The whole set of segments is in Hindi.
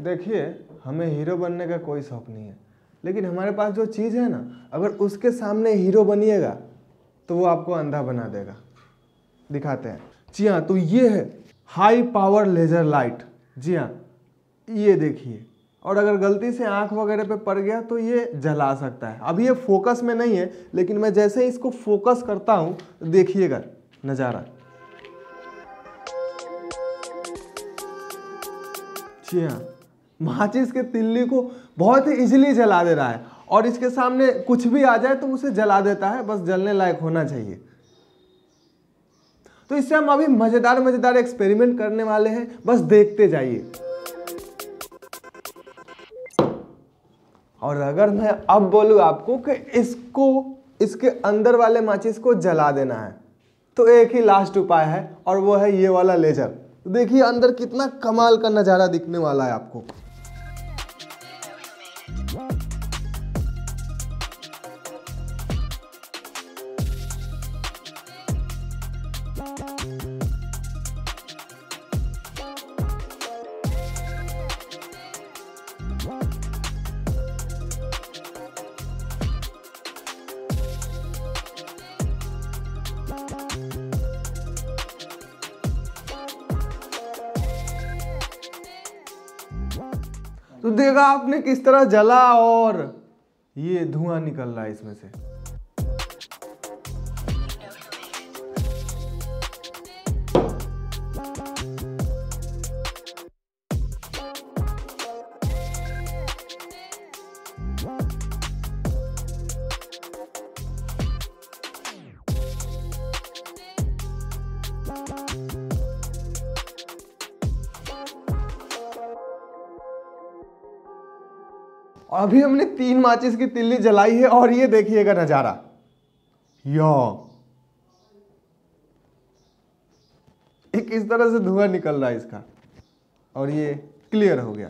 देखिए, हमें हीरो बनने का कोई शौक नहीं है, लेकिन हमारे पास जो चीज़ है ना, अगर उसके सामने हीरो बनिएगा तो वो आपको अंधा बना देगा। दिखाते हैं। जी हाँ, तो ये है हाई पावर लेजर लाइट। जी हाँ, ये देखिए, और अगर गलती से आंख वगैरह पे पड़ गया तो ये जला सकता है। अभी ये फोकस में नहीं है, लेकिन मैं जैसे ही इसको फोकस करता हूँ देखिएगा नज़ारा। जी हाँ, माचिस के तिल्ली को बहुत ही इजीली जला दे रहा है, और इसके सामने कुछ भी आ जाए तो उसे जला देता है, बस जलने लायक होना चाहिए। तो इससे हम अभी मजेदार मजेदार एक्सपेरिमेंट करने वाले हैं, बस देखते जाइए। और अगर मैं अब बोलूं आपको कि इसके अंदर वाले माचिस को जला देना है, तो एक ही लास्ट उपाय है, और वो है ये वाला लेजर। देखिए अंदर कितना कमाल का नजारा दिखने वाला है आपको। तो देखा आपने किस तरह जला, और ये धुआं निकल रहा है इसमें से। अभी हमने 3 माचिस की तिल्ली जलाई है, और ये देखिएगा नजारा। एक इस तरह से धुआं निकल रहा है इसका, और ये क्लियर हो गया।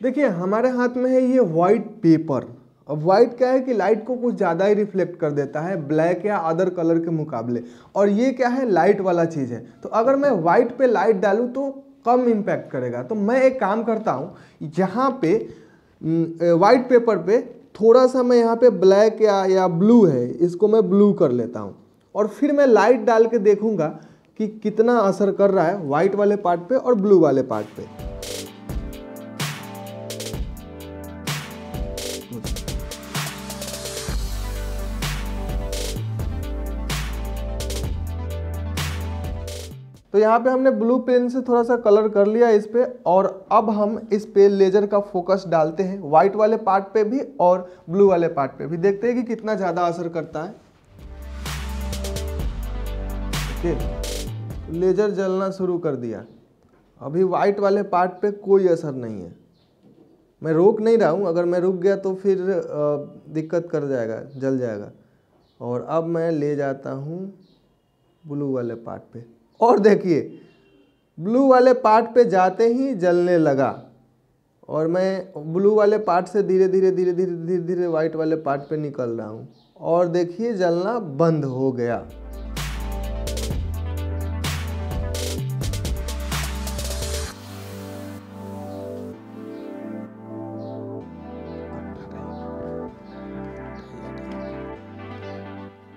देखिए हमारे हाथ में है ये व्हाइट पेपर। अब व्हाइट क्या है कि लाइट को कुछ ज़्यादा ही रिफ्लेक्ट कर देता है ब्लैक या अदर कलर के मुकाबले, और ये क्या है, लाइट वाला चीज़ है। तो अगर मैं व्हाइट पे लाइट डालूँ तो कम इम्पैक्ट करेगा। तो मैं एक काम करता हूँ, यहाँ पे वाइट पेपर पे थोड़ा सा मैं यहाँ पे ब्लैक या ब्लू है, इसको मैं ब्लू कर लेता हूँ, और फिर मैं लाइट डाल के देखूँगा कि कितना असर कर रहा है वाइट वाले पार्ट पे और ब्लू वाले पार्ट पे। तो यहाँ पे हमने ब्लू पेन से थोड़ा सा कलर कर लिया इस पे, और अब हम इस पे लेजर का फोकस डालते हैं व्हाइट वाले पार्ट पे भी और ब्लू वाले पार्ट पे भी। देखते हैं कि कितना ज़्यादा असर करता है। ओके, लेजर जलना शुरू कर दिया। अभी व्हाइट वाले पार्ट पे कोई असर नहीं है। मैं रोक नहीं रहा हूँ, अगर मैं रुक गया तो फिर दिक्कत कर जाएगा, जल जाएगा। और अब मैं ले जाता हूँ ब्लू वाले पार्ट पे, और देखिए ब्लू वाले पार्ट पे जाते ही जलने लगा, और मैं ब्लू वाले पार्ट से धीरे धीरे धीरे धीरे धीरे धीरे वाइट वाले पार्ट पे निकल रहा हूँ, और देखिए जलना बंद हो गया।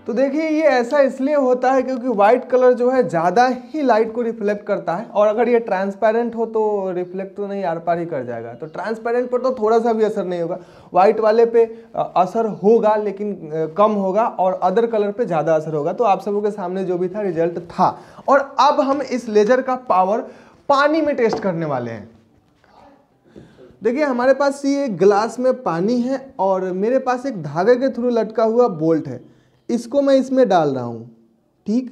तो देखिए ये ऐसा इसलिए होता है क्योंकि व्हाइट कलर जो है ज़्यादा ही लाइट को रिफ्लेक्ट करता है, और अगर ये ट्रांसपेरेंट हो तो रिफ्लेक्ट तो नहीं, आर पार ही कर जाएगा। तो ट्रांसपेरेंट पर तो थोड़ा सा भी असर नहीं होगा, व्हाइट वाले पे असर होगा लेकिन कम होगा, और अदर कलर पे ज़्यादा असर होगा। तो आप सबों के सामने जो भी था रिजल्ट था। और अब हम इस लेजर का पावर पानी में टेस्ट करने वाले हैं। देखिए हमारे पास ये ग्लास में पानी है, और मेरे पास एक धागे के थ्रू लटका हुआ बोल्ट है, इसको मैं इसमें डाल रहा हूँ, ठीक,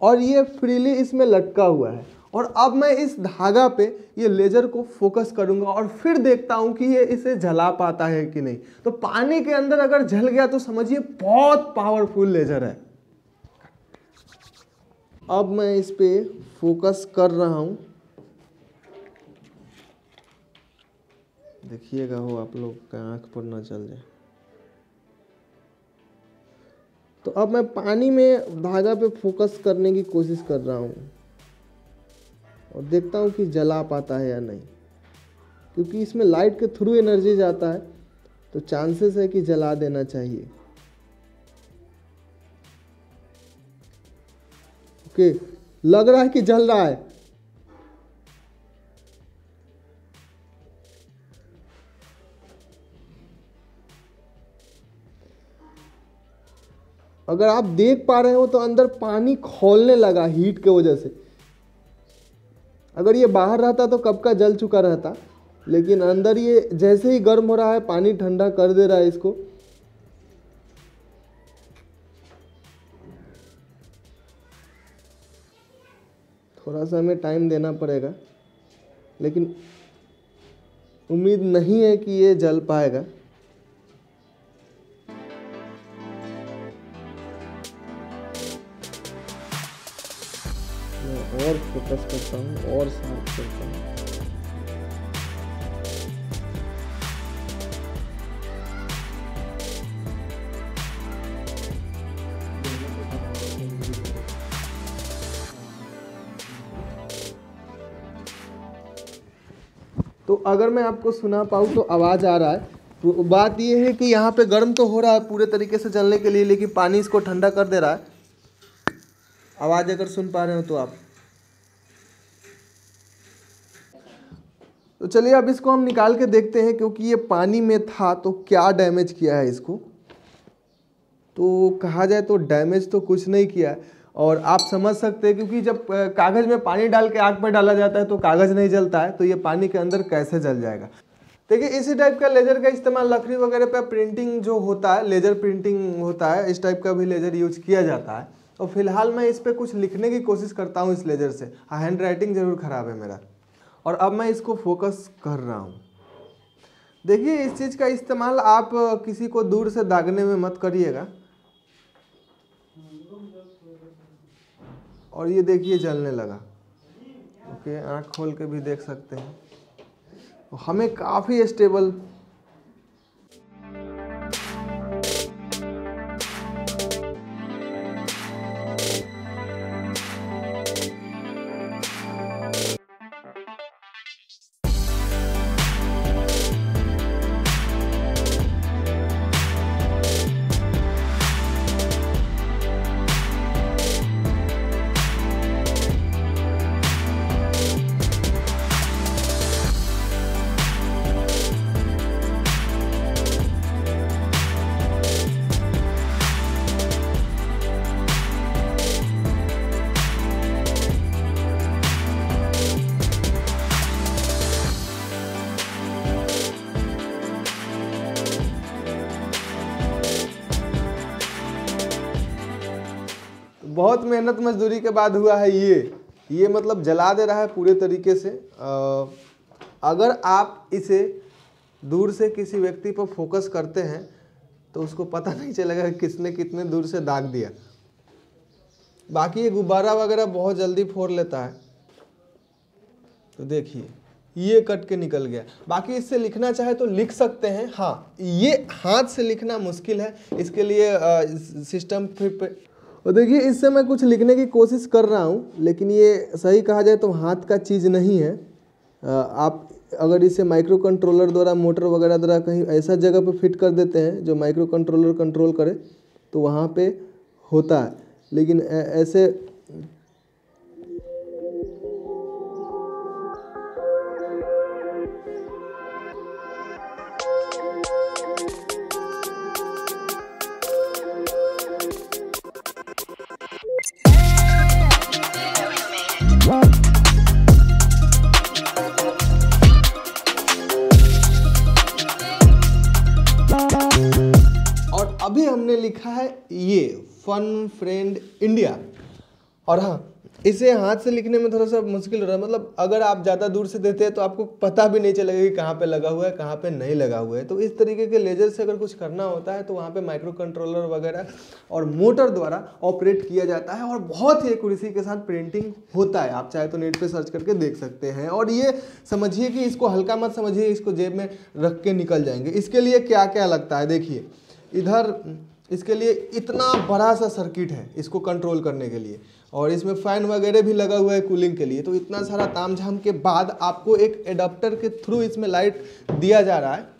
और ये फ्रीली इसमें लटका हुआ है। और अब मैं इस धागा पे ये लेजर को फोकस करूँगा, और फिर देखता हूँ कि ये इसे जला पाता है कि नहीं। तो पानी के अंदर अगर जल गया तो समझिए बहुत पावरफुल लेजर है। अब मैं इस पे फोकस कर रहा हूँ, देखिएगा हो आप लोग का आँख पर ना चल जाए। तो अब मैं पानी में धागा पे फोकस करने की कोशिश कर रहा हूँ, और देखता हूँ कि जला पाता है या नहीं, क्योंकि इसमें लाइट के थ्रू एनर्जी जाता है तो चांसेस है कि जला देना चाहिए। ओके, लग रहा है कि जल रहा है। अगर आप देख पा रहे हो तो अंदर पानी खौलने लगा हीट के वजह से। अगर ये बाहर रहता तो कब का जल चुका रहता, लेकिन अंदर ये जैसे ही गर्म हो रहा है पानी ठंडा कर दे रहा है इसको। थोड़ा सा हमें टाइम देना पड़ेगा, लेकिन उम्मीद नहीं है कि ये जल पाएगा। मैं और फोकस करता हूँ और साफ करता हूँ। तो अगर मैं आपको सुना पाऊँ तो आवाज़ आ रहा है। तो बात ये है कि यहाँ पे गर्म तो हो रहा है पूरे तरीके से जलने के लिए, लेकिन पानी इसको ठंडा कर दे रहा है। आवाज़ अगर सुन पा रहे हो तो आप। तो चलिए अब इसको हम निकाल के देखते हैं, क्योंकि ये पानी में था तो क्या डैमेज किया है इसको। तो कहा जाए तो डैमेज तो कुछ नहीं किया है, और आप समझ सकते हैं क्योंकि जब कागज़ में पानी डाल के आग में डाला जाता है तो कागज़ नहीं जलता है, तो ये पानी के अंदर कैसे जल जाएगा। देखिए इसी टाइप का लेजर का इस्तेमाल लकड़ी वगैरह पे प्रिंटिंग जो होता है, लेजर प्रिंटिंग होता है, इस टाइप का भी लेजर यूज किया जाता है। और फिलहाल मैं इस पर कुछ लिखने की कोशिश करता हूँ इस लेजर से। हैंड राइटिंग ज़रूर ख़राब है मेरा, और अब मैं इसको फोकस कर रहा हूँ। देखिए इस चीज़ का इस्तेमाल आप किसी को दूर से दागने में मत करिएगा। और ये देखिए जलने लगा। ओके, आँख खोल के भी देख सकते हैं। हमें काफ़ी स्टेबल बहुत मेहनत मजदूरी के बाद हुआ है ये मतलब जला दे रहा है पूरे तरीके से। अगर आप इसे दूर से किसी व्यक्ति पर फोकस करते हैं तो उसको पता नहीं चलेगा कि किसने कितने दूर से दाग दिया। बाकी ये गुब्बारा वगैरह बहुत जल्दी फोड़ लेता है। तो देखिए ये कट के निकल गया। बाकी इससे लिखना चाहे तो लिख सकते हैं। हाँ, ये हाथ से लिखना मुश्किल है, इसके लिए सिस्टम फिर और देखिए इससे मैं कुछ लिखने की कोशिश कर रहा हूँ, लेकिन ये सही कहा जाए तो हाथ का चीज़ नहीं है। आप अगर इसे माइक्रो कंट्रोलर द्वारा, मोटर वगैरह द्वारा कहीं ऐसा जगह पे फिट कर देते हैं जो माइक्रो कंट्रोलर कंट्रोल करे तो वहाँ पे होता है, लेकिन ऐसे अभी हमने लिखा है ये फन फ्रेंड इंडिया। और हाँ, इसे हाथ से लिखने में थोड़ा सा मुश्किल हो रहा है। मतलब अगर आप ज़्यादा दूर से देते हैं तो आपको पता भी नहीं चलेगा कि कहाँ पे लगा हुआ है, कहाँ पे नहीं लगा हुआ है। तो इस तरीके के लेजर से अगर कुछ करना होता है तो वहाँ पे माइक्रो कंट्रोलर वगैरह और मोटर द्वारा ऑपरेट किया जाता है, और बहुत ही एक्यूरेसी के साथ प्रिंटिंग होता है। आप चाहे तो नेट पे सर्च करके देख सकते हैं। और ये समझिए कि इसको हल्का मत समझिए, इसको जेब में रख के निकल जाएंगे। इसके लिए क्या क्या लगता है देखिए, इधर इसके लिए इतना बड़ा सा सर्किट है इसको कंट्रोल करने के लिए, और इसमें फ़ैन वगैरह भी लगा हुआ है कूलिंग के लिए। तो इतना सारा तामझाम के बाद आपको एक एडाप्टर के थ्रू इसमें लाइट दिया जा रहा है।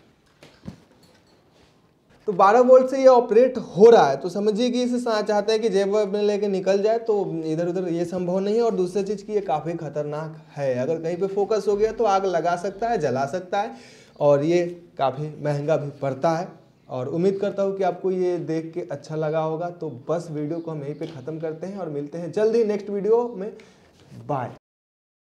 तो 12 वोल्ट से ये ऑपरेट हो रहा है। तो समझिए कि इसे चाहते हैं कि जेब में लेके निकल जाए तो इधर उधर ये संभव नहीं है। और दूसरी चीज़ कि ये काफ़ी खतरनाक है, अगर कहीं पे फोकस हो गया तो आग लगा सकता है, जला सकता है, और ये काफ़ी महंगा भी पड़ता है। और उम्मीद करता हूँ कि आपको ये देख के अच्छा लगा होगा। तो बस वीडियो को हम यहीं पे ख़त्म करते हैं और मिलते हैं जल्दी नेक्स्ट वीडियो में। बाय।